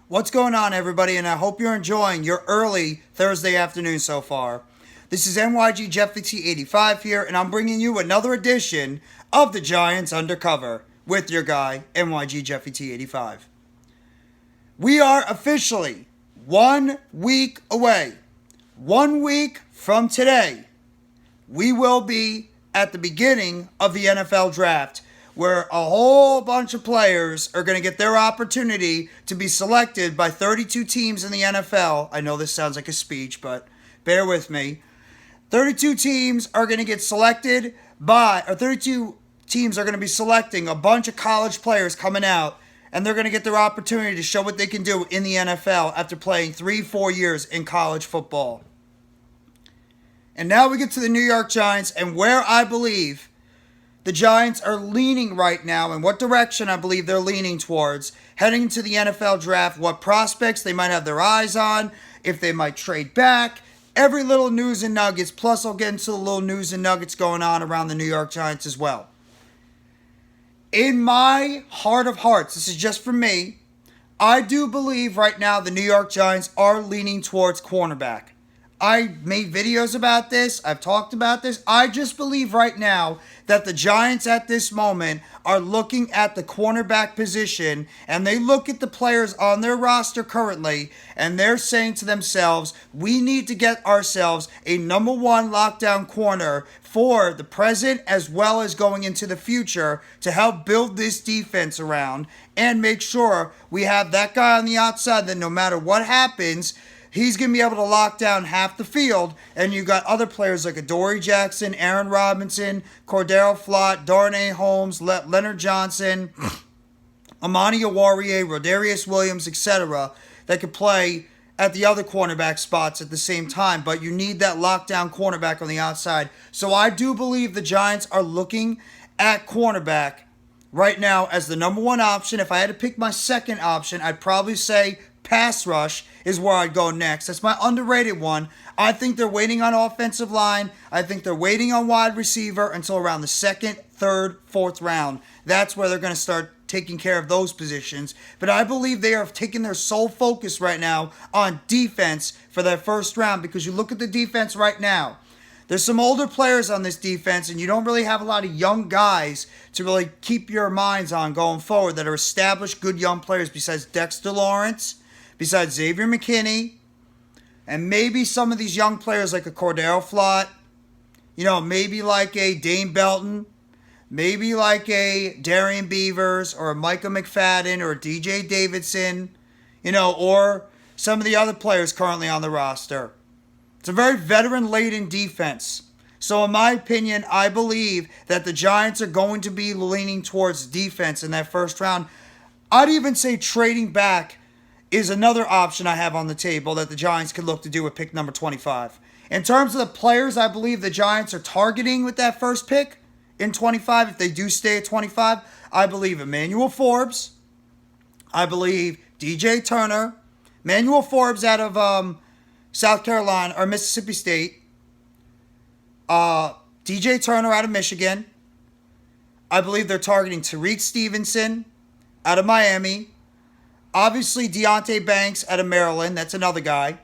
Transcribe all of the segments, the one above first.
What's going on, everybody? And I hope you're enjoying your early Thursday afternoon so far. This is NYG Jeffy T85 here, and I'm bringing you another edition of the Giants Undercover with your guy, NYG Jeffy T85. We are officially 1 week away. 1 week from today, we will be at the beginning of the NFL Draft, where a whole bunch of players are going to get their opportunity to be selected by 32 teams in the NFL. I know this sounds like a speech, but bear with me. 32 teams are going to get selected by, or 32 teams are going to be selecting a bunch of college players coming out, and they're going to get their opportunity to show what they can do in the NFL after playing 3-4 years in college football. And now we get to the New York Giants, and where I believe the Giants are leaning right now, and what direction I believe they're leaning towards heading into the NFL Draft, what prospects they might have their eyes on, if they might trade back, every little news and nuggets, plus I'll get into the little news and nuggets going on around the New York Giants as well. In my heart of hearts, this is just for me, I do believe right now the New York Giants are leaning towards cornerback. I made videos about this. I've talked about this. I just believe right now that the Giants at this moment are looking at the cornerback position, and they look at the players on their roster currently, and they're saying to themselves, we need to get ourselves a number one lockdown corner for the present as well as going into the future to help build this defense around and make sure we have that guy on the outside that no matter what happens, he's going to be able to lock down half the field, and you got other players like Adoree Jackson, Aaron Robinson, Cordero Flott, Darnay Holmes, Leonard Johnson, Amani Oruwariye, Rodarius Williams, etc. that could play at the other cornerback spots at the same time, but you need that lockdown cornerback on the outside. So I do believe the Giants are looking at cornerback right now as the number one option. If I had to pick my second option, I'd probably say pass rush is where I'd go next. That's my underrated one. I think they're waiting on offensive line. I think they're waiting on wide receiver until around the second, third, fourth round. That's where they're going to start taking care of those positions. But I believe they are taking their sole focus right now on defense for their first round, because you look at the defense right now. There's some older players on this defense, and you don't really have a lot of young guys to really keep your minds on going forward that are established good young players besides Dexter Lawrence, besides Xavier McKinney, and maybe some of these young players like a Cordero Flott, maybe like a Dane Belton, maybe like a Darian Beavers or a Micah McFadden or a DJ Davidson, or some of the other players currently on the roster. It's a very veteran-laden defense. So in my opinion, I believe that the Giants are going to be leaning towards defense in that first round. I'd even say trading back is another option I have on the table that the Giants could look to do with pick number 25. In terms of the players I believe the Giants are targeting with that first pick in 25, if they do stay at 25, I believe Emmanuel Forbes. I believe DJ Turner. Emmanuel Forbes out of South Carolina or Mississippi State. DJ Turner out of Michigan. I believe they're targeting Tariq Stevenson out of Miami. Obviously, Deonte Banks out of Maryland. That's another guy.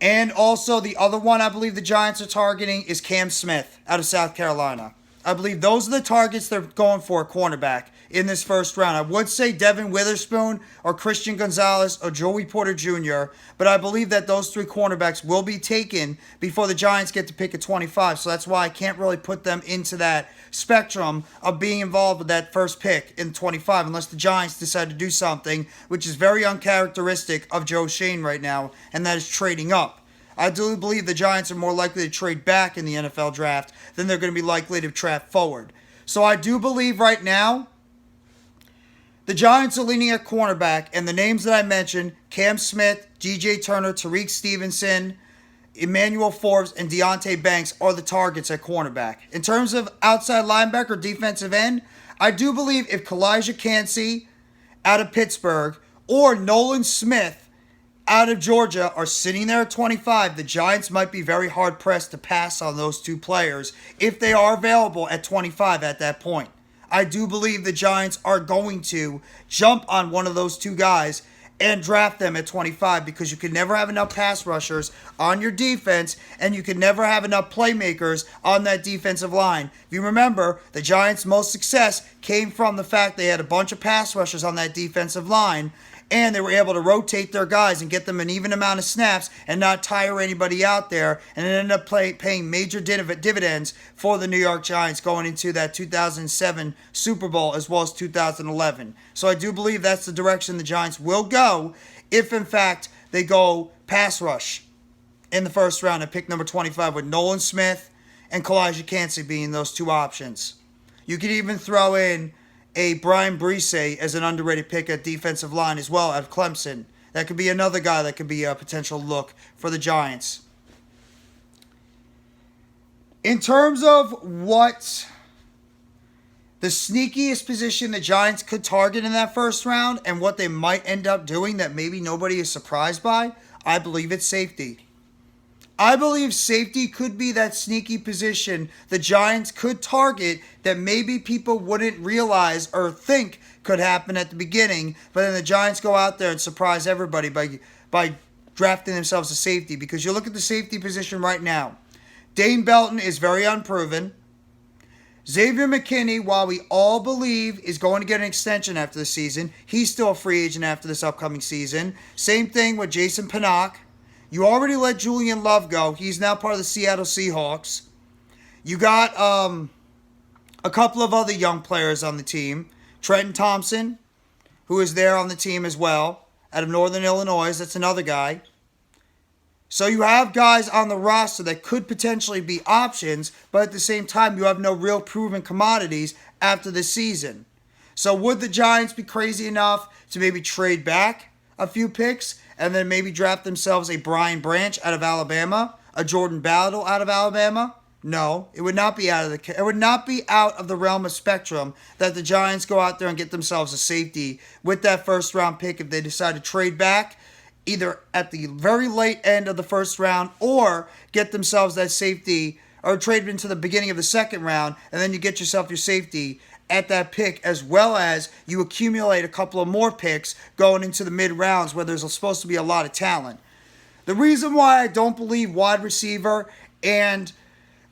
And also, the other one I believe the Giants are targeting is Cam Smith out of South Carolina. I believe those are the targets they're going for a cornerback in this first round. I would say Devin Witherspoon or Christian Gonzalez or Joey Porter Jr., but I believe that those three cornerbacks will be taken before the Giants get to pick at 25. So that's why I can't really put them into that spectrum of being involved with that first pick in 25 unless the Giants decide to do something which is very uncharacteristic of Joe Schoen right now, and that is trading up. I do believe the Giants are more likely to trade back in the NFL Draft than they're going to be likely to draft forward. So I do believe right now the Giants are leaning at cornerback, and the names that I mentioned, Cam Smith, DJ Turner, Tariq Stevenson, Emmanuel Forbes, and Deonte Banks are the targets at cornerback. In terms of outside linebacker, defensive end, I do believe if Kalijah Kancey out of Pittsburgh or Nolan Smith out of Georgia are sitting there at 25, the Giants might be very hard-pressed to pass on those two players if they are available at 25 at that point. I do believe the Giants are going to jump on one of those two guys and draft them at 25 because you can never have enough pass rushers on your defense and you can never have enough playmakers on that defensive line. If you remember, the Giants' most success came from the fact they had a bunch of pass rushers on that defensive line and they were able to rotate their guys and get them an even amount of snaps and not tire anybody out there, and it ended up paying major dividends for the New York Giants going into that 2007 Super Bowl as well as 2011. So I do believe that's the direction the Giants will go if, in fact, they go pass rush in the first round at pick number 25 with Nolan Smith and Kalijah Kancey being those two options. You could even throw in a Brian Brise as an underrated pick at defensive line as well at Clemson. That could be another guy that could be a potential look for the Giants. In terms of what the sneakiest position the Giants could target in that first round and what they might end up doing that maybe nobody is surprised by, I believe it's safety. I believe safety could be that sneaky position the Giants could target that maybe people wouldn't realize or think could happen at the beginning, but then the Giants go out there and surprise everybody by drafting themselves a safety. Because you look at the safety position right now, Dane Belton is very unproven. Xavier McKinney, while we all believe is going to get an extension after the season, he's still a free agent after this upcoming season. Same thing with Jason Pinnock. You already let Julian Love go. He's now part of the Seattle Seahawks. You got a couple of other young players on the team. Trenton Thompson, who is there on the team as well, out of Northern Illinois. That's another guy. So you have guys on the roster that could potentially be options, but at the same time, you have no real proven commodities after this season. So would the Giants be crazy enough to maybe trade back a few picks and then maybe draft themselves a Brian Branch out of Alabama, a Jordan Battle out of Alabama? No, it would not be out of the realm of spectrum that the Giants go out there and get themselves a safety with that first round pick if they decide to trade back either at the very late end of the first round or get themselves that safety or trade into the beginning of the second round, and then you get yourself your safety at that pick, as well as you accumulate a couple of more picks going into the mid rounds where there's supposed to be a lot of talent. The reason why I don't believe wide receiver and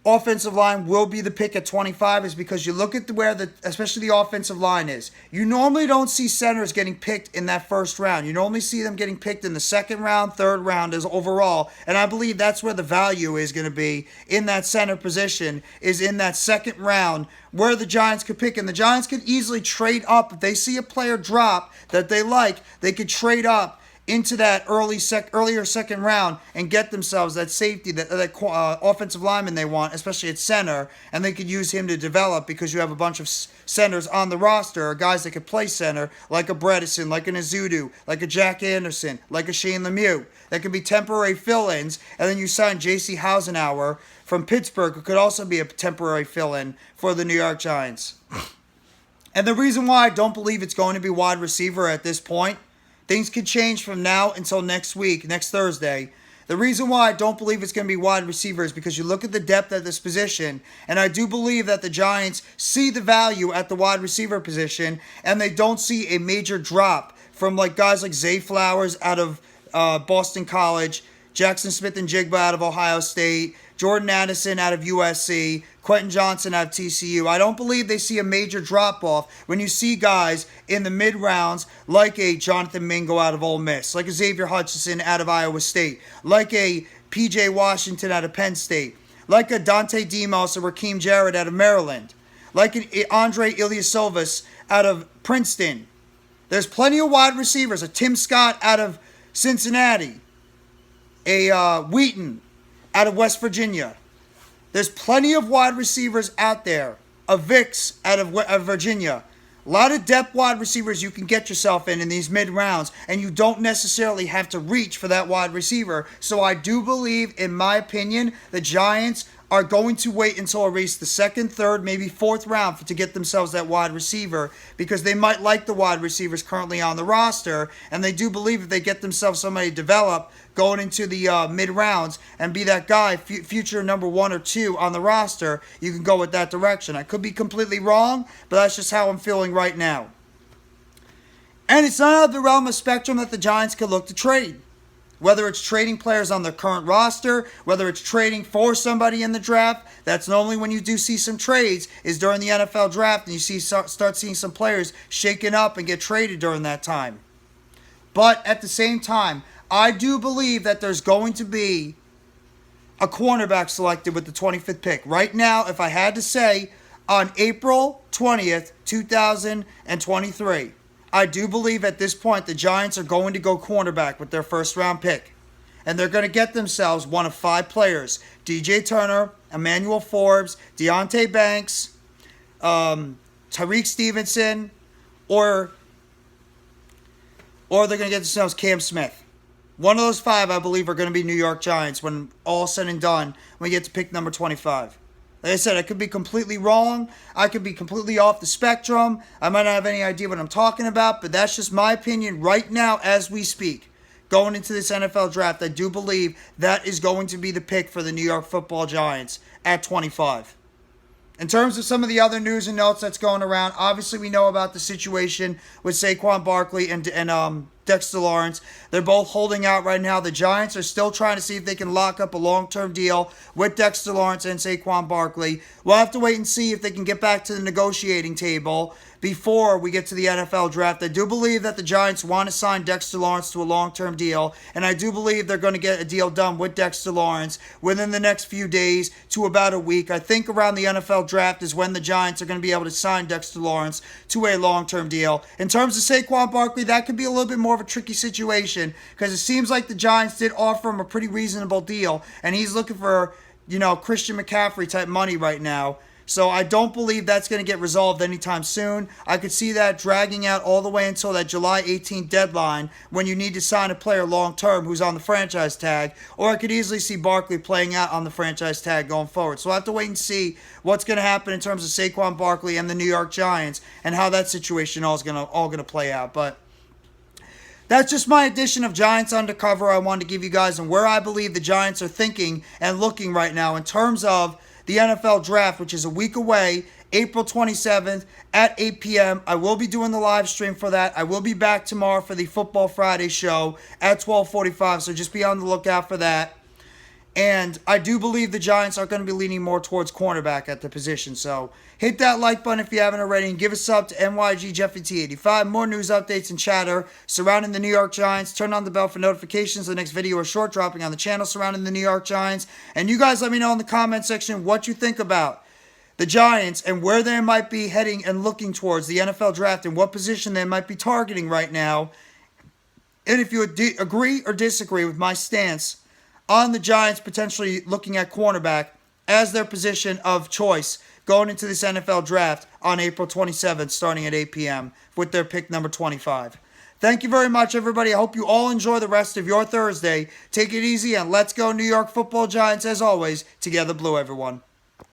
offensive line will be the pick at 25 is because you look at where especially the offensive line is. You normally don't see centers getting picked in that first round. You normally see them getting picked in the second round, third round as overall. And I believe that's where the value is going to be in that center position, is in that second round where the Giants could pick. And the Giants could easily trade up. If they see a player drop that they like, they could trade up into that earlier second round and get themselves that safety, that offensive lineman they want, especially at center, and they could use him to develop because you have a bunch of centers on the roster, or guys that could play center, like a Bredesen, like an Azudu, like a Jack Anderson, like a Shane Lemieux. That could be temporary fill-ins, and then you sign J.C. Hausenauer from Pittsburgh, who could also be a temporary fill-in for the New York Giants. And the reason why I don't believe it's going to be wide receiver at this point, things could change from now until next week, next Thursday. The reason why I don't believe it's going to be wide receiver is because you look at the depth at this position, and I do believe that the Giants see the value at the wide receiver position, and they don't see a major drop from like guys like Zay Flowers out of Boston College, Jackson Smith-Njigba out of Ohio State, Jordan Addison out of USC, Quentin Johnson out of TCU. I don't believe they see a major drop-off when you see guys in the mid-rounds like a Jonathan Mingo out of Ole Miss, like a Xavier Hutchinson out of Iowa State, like a P.J. Washington out of Penn State, like a Dante Demos or Raheem Jarrett out of Maryland, like an Andre Ilyasovas out of Princeton. There's plenty of wide receivers, a Tim Scott out of Cincinnati, a Wheaton out of West Virginia. There's plenty of wide receivers out there. A Vicks out of Virginia. A lot of depth wide receivers you can get yourself in these mid-rounds, and you don't necessarily have to reach for that wide receiver. So I do believe, in my opinion, the Giants are going to wait until at least the second, third, maybe fourth round to get themselves that wide receiver, because they might like the wide receivers currently on the roster, and they do believe if they get themselves somebody developed going into the mid-rounds and be that guy, future number 1 or 2 on the roster, you can go with that direction. I could be completely wrong, but that's just how I'm feeling right now. And it's not out of the realm of spectrum that the Giants could look to trade. Whether it's trading players on their current roster, whether it's trading for somebody in the draft, that's normally when you do see some trades, is during the NFL draft, and you start seeing some players shaken up and get traded during that time. But at the same time, I do believe that there's going to be a cornerback selected with the 25th pick. Right now, if I had to say, on April 20th, 2023, I do believe at this point the Giants are going to go cornerback with their first round pick. And they're going to get themselves one of 5 players. DJ Turner, Emmanuel Forbes, Deonte Banks, Tyreek Stevenson, or they're going to get themselves Cam Smith. One of those 5, I believe, are going to be New York Giants when all said and done, when we get to pick number 25. Like I said, I could be completely wrong. I could be completely off the spectrum. I might not have any idea what I'm talking about, but that's just my opinion right now as we speak. Going into this NFL draft, I do believe that is going to be the pick for the New York Football Giants at 25. In terms of some of the other news and notes that's going around, obviously we know about the situation with Saquon Barkley and Dexter Lawrence. They're both holding out right now. The Giants are still trying to see if they can lock up a long-term deal with Dexter Lawrence and Saquon Barkley. We'll have to wait and see if they can get back to the negotiating table before we get to the NFL draft. I do believe that the Giants want to sign Dexter Lawrence to a long-term deal, and I do believe they're going to get a deal done with Dexter Lawrence within the next few days to about a week. I think around the NFL draft is when the Giants are going to be able to sign Dexter Lawrence to a long-term deal. In terms of Saquon Barkley, that could be a little bit more of a tricky situation because it seems like the Giants did offer him a pretty reasonable deal, and he's looking for, Christian McCaffrey type money right now. So I don't believe that's going to get resolved anytime soon. I could see that dragging out all the way until that July 18th deadline when you need to sign a player long-term who's on the franchise tag. Or I could easily see Barkley playing out on the franchise tag going forward. So I'll have to wait and see what's going to happen in terms of Saquon Barkley and the New York Giants and how that situation all going to play out. But that's just my edition of Giants Undercover I wanted to give you guys and where I believe the Giants are thinking and looking right now in terms of the NFL Draft, which is a week away, April 27th at 8 p.m. I will be doing the live stream for that. I will be back tomorrow for the Football Friday show at 12:45, so just be on the lookout for that. And I do believe the Giants are going to be leaning more towards cornerback at the position. So hit that like button if you haven't already and give a sub to NYGJeffyT85. More news updates and chatter surrounding the New York Giants. Turn on the bell for notifications of the next video or short dropping on the channel surrounding the New York Giants. And you guys let me know in the comment section what you think about the Giants and where they might be heading and looking towards the NFL draft and what position they might be targeting right now. And if you agree or disagree with my stance on the Giants potentially looking at cornerback as their position of choice going into this NFL draft on April 27th starting at 8 p.m. with their pick number 25. Thank you very much, everybody. I hope you all enjoy the rest of your Thursday. Take it easy and let's go New York Football Giants as always. Together blue, everyone.